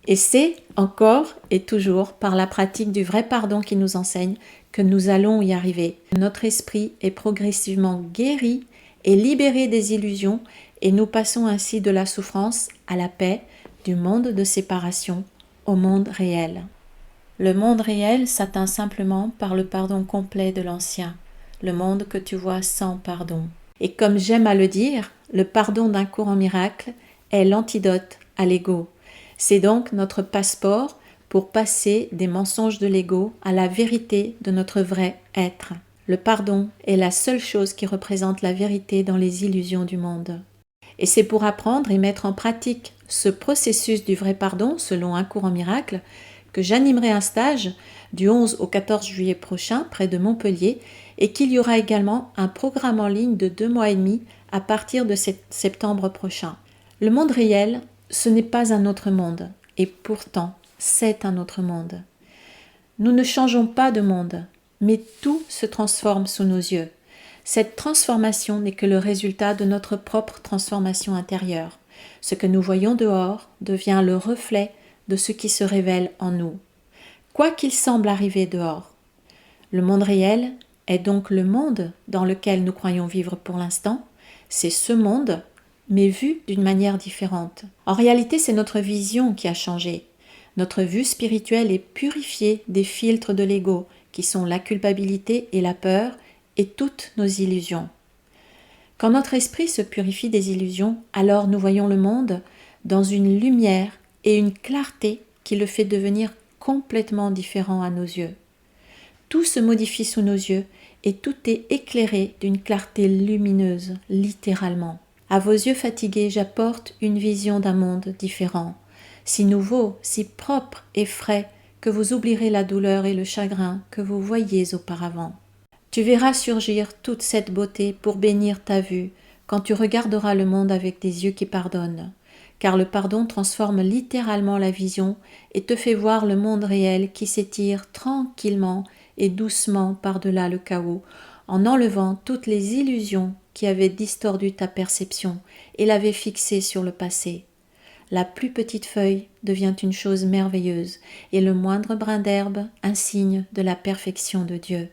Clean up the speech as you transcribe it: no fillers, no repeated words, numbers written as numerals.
Et c'est encore et toujours par la pratique du vrai pardon qui nous enseigne que nous allons y arriver. Notre esprit est progressivement guéri et libéré des illusions et nous passons ainsi de la souffrance à la paix, du monde de séparation au monde réel. Le monde réel s'atteint simplement par le pardon complet de l'ancien, le monde que tu vois sans pardon. Et comme j'aime à le dire, le pardon d'un cours en miracle est l'antidote à l'ego. C'est donc notre passeport pour passer des mensonges de l'ego à la vérité de notre vrai être. Le pardon est la seule chose qui représente la vérité dans les illusions du monde. Et c'est pour apprendre et mettre en pratique ce processus du vrai pardon, selon un cours en miracle, que j'animerai un stage du 11 au 14 juillet prochain près de Montpellier et qu'il y aura également un programme en ligne de 2 mois et demi à partir de septembre prochain. Le monde réel, ce n'est pas un autre monde et pourtant c'est un autre monde. Nous ne changeons pas de monde, mais tout se transforme sous nos yeux. Cette transformation n'est que le résultat de notre propre transformation intérieure. Ce que nous voyons dehors devient le reflet de ce qui se révèle en nous. Quoi qu'il semble arriver dehors. Le monde réel est donc le monde dans lequel nous croyons vivre pour l'instant. C'est ce monde, mais vu d'une manière différente. En réalité, c'est notre vision qui a changé. Notre vue spirituelle est purifiée des filtres de l'ego, qui sont la culpabilité et la peur, et toutes nos illusions. Quand notre esprit se purifie des illusions, alors nous voyons le monde dans une lumière et une clarté qui le fait devenir complètement différent à nos yeux. Tout se modifie sous nos yeux et tout est éclairé d'une clarté lumineuse, littéralement. À vos yeux fatigués, j'apporte une vision d'un monde différent, si nouveau, si propre et frais, que vous oublierez la douleur et le chagrin que vous voyiez auparavant. Tu verras surgir toute cette beauté pour bénir ta vue quand tu regarderas le monde avec des yeux qui pardonnent, car le pardon transforme littéralement la vision et te fait voir le monde réel qui s'étire tranquillement et doucement par-delà le chaos, en enlevant toutes les illusions qui avaient distordu ta perception et l'avaient fixée sur le passé. La plus petite feuille devient une chose merveilleuse et le moindre brin d'herbe un signe de la perfection de Dieu.